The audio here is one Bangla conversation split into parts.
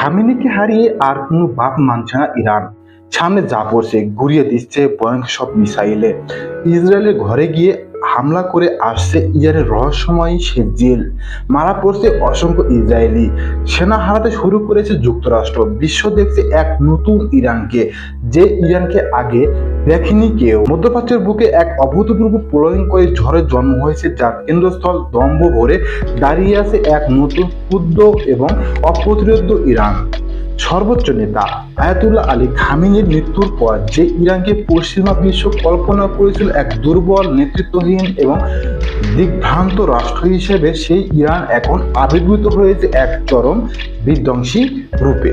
খামেনিকে হারিয়ে আর কোনো বাপ মানছে না ইরান। সামনে যা পড়ছে গুড়িয়ে দিচ্ছে ভয়ঙ্কর সব মিসাইলে। ইসরায়েলের ঘরে গিয়ে হামলা করে আসছে ইরানের রহস্যময় সে জেল। মারা পড়ছে অসংখ্য ইসরায়েলি। সেনা হারাতে শুরু করেছে যুক্তরাষ্ট্র। বিশ্ব দেখছে এক নতুন ইরানকে, যে ইরানকে আগে দেখেনি কেউ। মধ্যপ্রাচ্যের বুকে এক অভূতপূর্ব প্রলয়ঙ্করী ঝড়ের জন্ম হয়েছে, যার কেন্দ্রস্থল দম্ভ ভরে দাঁড়িয়ে আছে এক নতুন ক্ষুদ্র এবং অপ্রতিরোধ্য ইরান। সর্বোচ্চ নেতা আয়াতুল্লাহ আলী খামেনির মৃত্যুর পর যে ইরানকে পশ্চিমা বিশ্ব কল্পনা করেছিল এক দুর্বল, নেতৃত্বহীন এবং দিগ্ভ্রান্ত রাষ্ট্র হিসেবে, সেই ইরান এখন আবির্ভূত হয়েছে এক চরম বিধ্বংসী রূপে।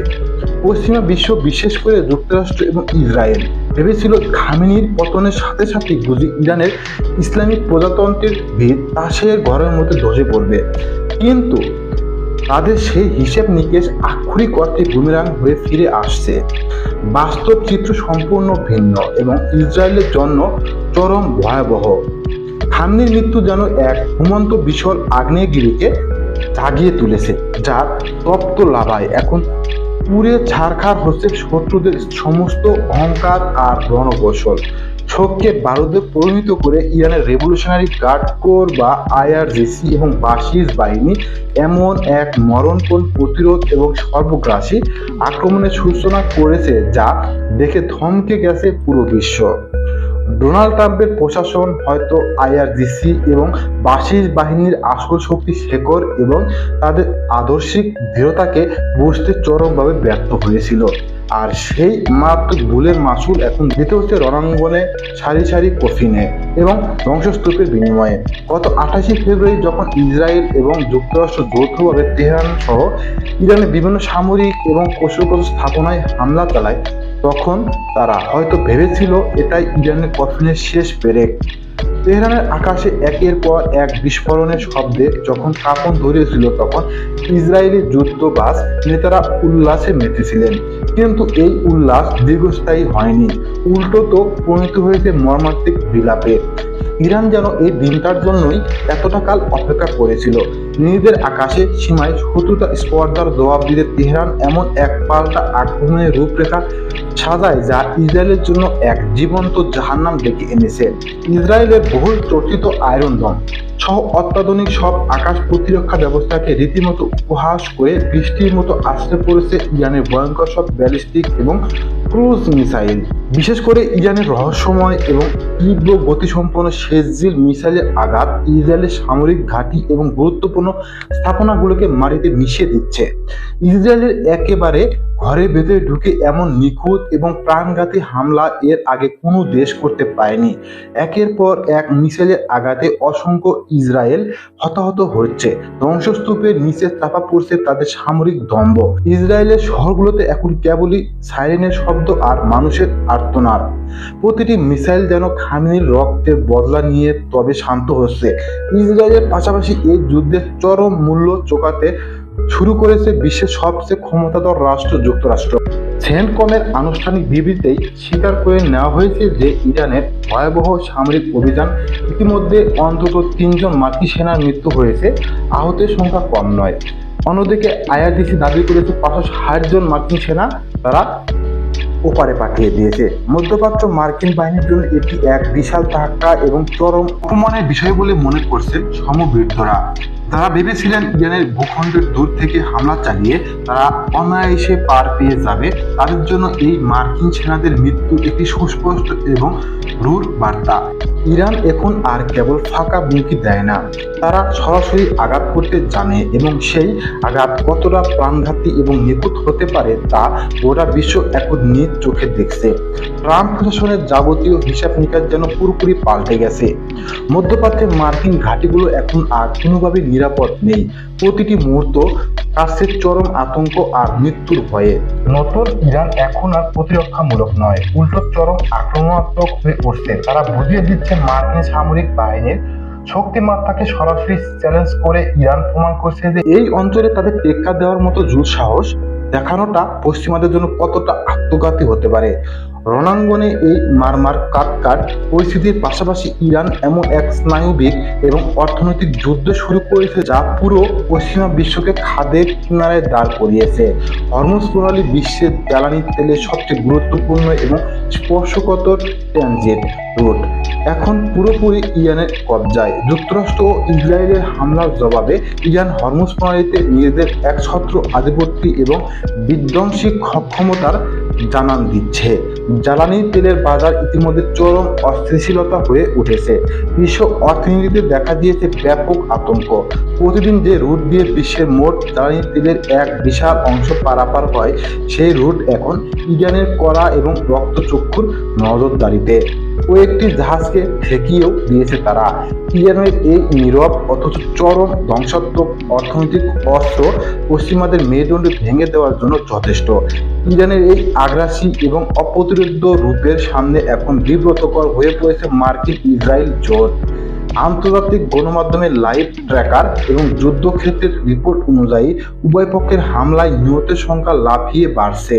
পশ্চিমা বিশ্ব, বিশেষ করে যুক্তরাষ্ট্র এবং ইসরায়েল, ভেবেছিল খামেনির পতনের সাথে সাথে বুঝি ইরানের ইসলামিক প্রজাতন্ত্রের ভিত তাসের ঘরের মধ্যে ধসে পড়বে। কিন্তু তাদের সেই হিসেব নিকেশ আক্ষরিক অর্থে বুমেরাং হয়ে ফিরে আসছে। বাস্তব চিত্র সম্পূর্ণ ভিন্ন এবং ইসরায়েলের জন্য চরম ভয়াবহ। খামেনির মৃত্যু যেন এক ঘুমন্ত বিশাল আগ্নেয়গিরিকে জাগিয়ে তুলেছে, যার তপ্ত লাভায় এখন পুড়ে ছারখার হচ্ছে শত্রুদের সমস্ত অহংকার আর রণকৌশল। শোককে বারুদে পরিণত করে ইরানের রেভলিউশনারি গার্ড কোর বা আইআরজিসি এবং বাসিস বাহিনী এমন এক মরণপণ প্রতিরোধ এবং সর্বগ্রাসী আক্রমণের সূচনা করেছে, যা দেখে থমকে গেছে পুরো বিশ্ব। ডোনাল্ড ট্রাম্পের প্রশাসন হয়তো আইআরজিসি এবং বাসিস বাহিনীর আসল শক্তি শেকড় এবং তাদের আদর্শিক দৃঢ়তাকে বুঝতে চরমভাবে ব্যর্থ হয়েছিল। আর সেই মারাত্মক ভুলের মাসুল এখন দিতে হচ্ছে রণাঙ্গনে সারি সারি কফিনে এবং ধ্বংসস্তূপের বিনিময়ে। গত 28 ফেব্রুয়ারি যখন ইসরায়েল এবং যুক্তরাষ্ট্র যৌথভাবে তেহরান সহ ইরানের বিভিন্ন সামরিক এবং কৌশলগত স্থাপনায় হামলা চালায়, তখন তারা হয়তো ভেবেছিল এটাই ইরানের কফিনের শেষ পেরেক। তেহরানের আকাশে একের পর এক বিস্ফোরণের শব্দে যখন কাঁপন ধরিয়েছিল, তখন ইসরায়েলি যুদ্ধবাজ নেতারা উল্লাসে মেতেছিলেন। কিন্তু এই উল্লাস দীর্ঘস্থায়ী হয়নি, উল্টো তো পরিণত হয়েছে মর্মান্তিক বিলাপে। ইরান যেন এই দিনটার জন্যই এতটা কাল অপেক্ষা করেছিল। নিজেদের আকাশে সীমায় শত্রুতা স্পর্ধার জবাব দিতে তেহরান এমন এক পাল্টা আক্রমণের রূপরেখা সাজায়, যা ইসরায়েলের জন্য এক জীবন্ত জাহান্নাম ডেকে এনেছে। ইসরায়েলের বহুল চর্চিত আয়রন ডোম সহ অত্যাধুনিক সব আকাশ প্রতিরক্ষা ব্যবস্থাকে রীতিমতো উপহাস করে বৃষ্টির মতো আছড়ে পড়েছে ইরানের ভয়ঙ্কর সব ব্যালিস্টিক এবং ক্রুজ মিসাইল। বিশেষ করে ইরানের রহস্যময় এবং তীব্র গতিসম্পন্ন শেষজিল মিসাইলের আঘাত ইসরায়েলের সামরিক ঘাঁটি এবং গুরুত্বপূর্ণ স্থাপনাগুলোকে মাটিতে মিশিয়ে দিচ্ছে। ইসরায়েলের একেবারে ঘরের ভেতরে ঢুকে এমন নিখুঁত এবং প্রাণঘাতী হামলা এর আগে কোনো দেশ করতে পারেনি। একের পর এক মিসাইলের আঘাতে অসংখ্য ইসরায়েল হতাহত হচ্ছে, ধ্বংসস্তূপের নিচে চাপা পড়ছে তাদের সামরিক দম্ভ। ইসরায়েলের শহরগুলোতে এখন কেবলই সাইরেনের শব্দ আর মানুষের আর্তনাদ। প্রতিটি মিসাইল যেন খামেনির রক্তের বদলা নিয়ে তবে শান্ত হচ্ছে। ইসরায়েলের পাশাপাশি এই যুদ্ধের চরম মূল্য চোকাতে শুরু করেছে বিশ্বের সবচেয়ে ক্ষমতাধর রাষ্ট্র যুক্তরাষ্ট্র। সেন্টকমের আনুষ্ঠানিক বিবৃতিতেই স্বীকার করে নেওয়া হয়েছে যে ইরানের ভয়াবহ সামরিক অভিযান ইতিমধ্যে অন্তত 3 জন মার্কিন সেনার মৃত্যু হয়েছে, আহতের সংখ্যা কম নয়। অন্যদিকে আইআরজিসি দাবি করেছে 560 জন মার্কিন সেনা তারা ওপারে পাঠিয়ে দিয়েছে। মধ্যপ্রাচ্য মার্কিন বাহিনীর জন্য এটি এক বিশাল ধাক্কা এবং চরম অপমানের বিষয় বলে মনে করছেন সমবৃদ্ধরা। তারা ভেবেছিলেন ইরানের ভূখণ্ডের দূর থেকে হামলা চালিয়ে তারা অনায়াসে পার পেয়ে যাবে। তাদের জন্য এই মার্কিন সেনাদের মৃত্যু একটি সুস্পষ্ট এবং রূঢ় বার্তা। ইরান এখন আর কেবল ফাঁকা হুমকি দেয় না, তারা সরাসরি আঘাত করতে জানে এবং সেই আঘাত কতটা প্রাণঘাতী এবং নিখুঁত হতে পারে তা গোটা বিশ্ব এখন নিজ চোখে দেখছে। ট্রাম্প প্রশাসনের যাবতীয় হিসাব নিকাশ যেন পুরোপুরি পাল্টে গেছে। মধ্যপ্রাচ্যের মার্কিন ঘাঁটিগুলো এখন আর কোনোভাবে নিরাপদ নেই। প্রতিটি মুহূর্ত কাছে চরম আতঙ্ক আর মৃত্যুর ভয়ে। নতুন ইরান এখন আর প্রতিরক্ষামূলক নয়, উল্টো চরম আক্রমণাত্মক হয়ে উঠছে। তারা বুঝিয়ে দিচ্ছে মার্কিন সামরিক বাহিনীর শক্তিমাত্রাকে সরাসরি চ্যালেঞ্জ করে ইরান প্রমাণ করছে যে এই অঞ্চলে তাদের টেক্কা দেওয়ার মতো জোর সাহস দেখানোটা পশ্চিমাদের জন্য কতটা আত্মঘাতী হতে পারে। রণাঙ্গনে এই মারমার কাট পরিস্থিতির পাশাপাশি ইরান এমন এক স্নায়বিক এবং অর্থনৈতিক যুদ্ধ শুরু করেছে যা পুরো পশ্চিমা বিশ্বকে খাদের কিনারায় দাঁড় করিয়েছে। হরমুজ প্রণালী বিশ্বের জ্বালানি তেলের সবচেয়ে গুরুত্বপূর্ণ এবং স্পর্শকাতর ট্রানজিট রুট এখন পুরোপুরি ইরানের কবজায়। যুক্তরাষ্ট্র ও ইসরায়েলের হামলার জবাবে ইরান হরমুজ প্রণালীতে নিজেদের একছত্র আধিপত্য এবং বিধ্বংসী ক্ষমতার জানান দিচ্ছে। জ্বালানি তেলের বাজার ইতিমধ্যে চরম অস্থিতিশীলতা হয়ে উঠেছে। বিশ্ব অর্থনীতিতে দেখা দিয়েছে ব্যাপক আতঙ্ক। প্রতিদিন যে রুট দিয়ে বিশ্বের মোট জ্বালানি তেলের এক বিশাল অংশ পারাপার হয়, সেই রুট এখন ইরানের কড়া এবং রক্তচক্ষুর নজরদারিতে। কয়েকটি জাহাজকে ঠেকিয়েও দিয়েছে তারা। ইরানের এই নীরব অথচ চরম ধ্বংসাত্মক অর্থনৈতিক অস্ত্র পশ্চিমাদের মেরুদণ্ড ভেঙে দেওয়ার জন্য যথেষ্ট। ইরানের এই আগ্রাসী এবং অপ্রতিরোধ্য রূপের সামনে এখন বিব্রতকর হয়ে পড়েছে মার্কিন ইসরায়েল জোট। আন্তর্জাতিক গণমাধ্যমের লাইভ ট্র্যাকার এবং যুদ্ধক্ষেত্রের রিপোর্ট অনুযায়ী উভয় পক্ষের হামলায় নিহতের সংখ্যা লাফিয়ে বাড়ছে।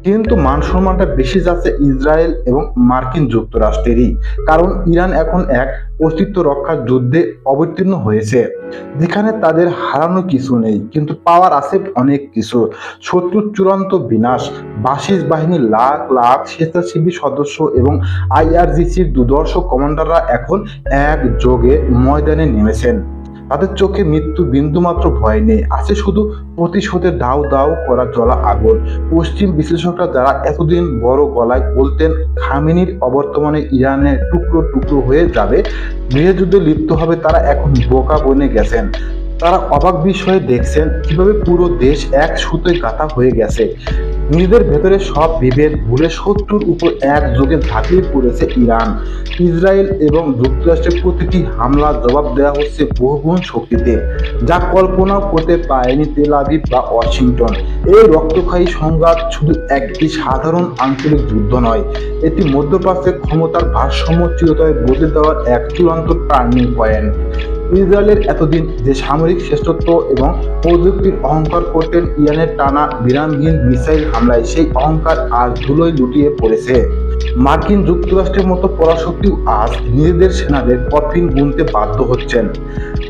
কিন্তু মান সম্মানটা বেশি যাচ্ছে ইসরায়েল এবং মার্কিন যুক্তরাষ্ট্রেরই, কারণ ইরান এখন এক অস্তিত্ব রক্ষার যুদ্ধে অবতীর্ণ হয়েছে, যেখানে তাদের হারানো কিছু নেই কিন্তু পাওয়ার আছে অনেক কিছু। শত্রুর চূড়ান্ত বিনাশ, বাসিস বাহিনীর লাখ লাখ স্বেচ্ছাসেবী সদস্য এবং আইআরজিসির দুর্ধর্ষ কমান্ডাররা এখন একযোগে ময়দানে নেমেছেন। তাদের চোখে মৃত্যু বিন্দুমাত্র ভয় নেই, আছে শুধু প্রতিশোধের দাউ দাউ করা জ্বলা আগুন। পশ্চিম বিশ্লেষকরা যারা এতদিন বড় গলায় বলতেন খামেনির অবর্তমানে ইরানের টুকরো টুকরো হয়ে যাবে, গৃহযুদ্ধে লিপ্ত হবে, তারা এখন বোকা বনে গেছেন। তারা অবাক বিষয়ে দেখছেন কিভাবে পুরো দেশ এক সুতোয় গাঁথা হয়ে গেছে। নিজেদের ভেতরে সব বিভেদ ভুলে শত্রুর উপর একযোগে ঝাঁপিয়ে পড়েছে ইরান। ইসরায়েল এবং যুক্তরাষ্ট্রের প্রতিটি হামলা জবাব দেওয়া হচ্ছে বহুগুণ শক্তিতে, যা কল্পনাও করতে পারেনি তেল আবিব বা ওয়াশিংটন। এই রক্তক্ষয়ী সংঘাত শুধু একটি সাধারণ আঞ্চলিক যুদ্ধ নয়, এটি মধ্যপ্রাচ্যের ক্ষমতার ভারসাম্য চিরতরে বদলে দেওয়ার এক চূড়ান্ত টার্নিং পয়েন্ট। ইসরায়েলের এতদিন যে সামরিক শ্রেষ্ঠত্ব এবং প্রযুক্তির অহংকার করতেন ইরানের টানা বিরামহীন মিসাইল হামলায়, সেই অহংকার আজ ধুলোয় লুটিয়ে পড়েছে। মার্কিন যুক্তরাষ্ট্রের মতো পরাশক্তিও আজ নিজেদের সেনাদের কফিন গুনতে বাধ্য হচ্ছেন।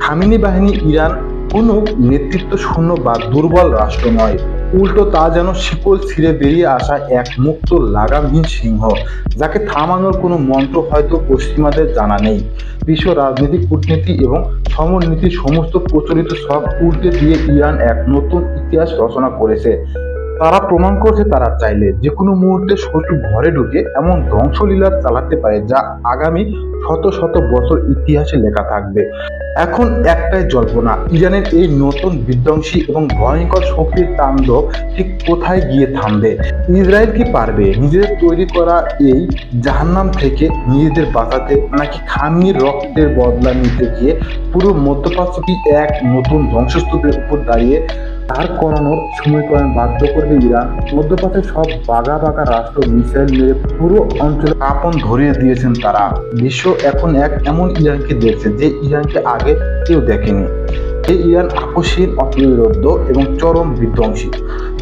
খামেনি বাহিনী ইরান কোনো নেতৃত্ব শূন্য বা দুর্বল রাষ্ট্র নয়, উল্টো তা যেন শিকল ছিঁড়ে বেরিয়ে আসা এক মুক্ত লাগামহীন সিংহ, যাকে থামানোর কোনো মন্ত্র হয়তো পশ্চিমাদের জানা নেই। বিশ্ব রাজনীতি, কূটনীতি এবং সমরনীতির সমস্ত প্রচলিত সব উল্টে দিয়ে ইরান এক নতুন ইতিহাস রচনা করেছে। তারা প্রমাণ করছে তারা চাইলে যে কোনো মুহূর্তে শত্রু ঘরে ঢুকে এমন ধ্বংসলীলা চালাতে পারে যা আগামী শত শত বছর ইতিহাসে লেখা থাকবে। এখন একটাই জল্পনা, ইরানের এই নতুন বিধ্বংসী এবং ভয়ঙ্কর শক্তির তাণ্ডব ঠিক কোথায় গিয়ে থামবে। ইসরায়েল কি পারবে নিজেদের তৈরি করা এই জাহান্নাম থেকে নিজেদের বাঁচাতে, নাকি খামেনির রক্তের বদলা নিতে গিয়ে পুরো মধ্যপ্রাচ্য কি এক নতুন ধ্বংসস্তূপের উপর দাঁড়িয়ে তার করানোর সমীকরণ বাধ্য করবে ইরান? মধ্যপ্রাচ্যের সব বাঘা বাঘা রাষ্ট্র মিসাইল মেরে পুরো অঞ্চলে আপন ধরিয়ে দিয়েছেন তারা। বিশ্ব এখন এক এমন ইরানকে দেখছে যে ইরানকে আগে কেউ দেখেনি। এই ইরান আপোষহীন, অপ্রতিরোধ্য এবং চরম বিধ্বংসী।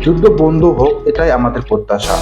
যুদ্ধ বন্ধ হোক, এটাই আমাদের প্রত্যাশা।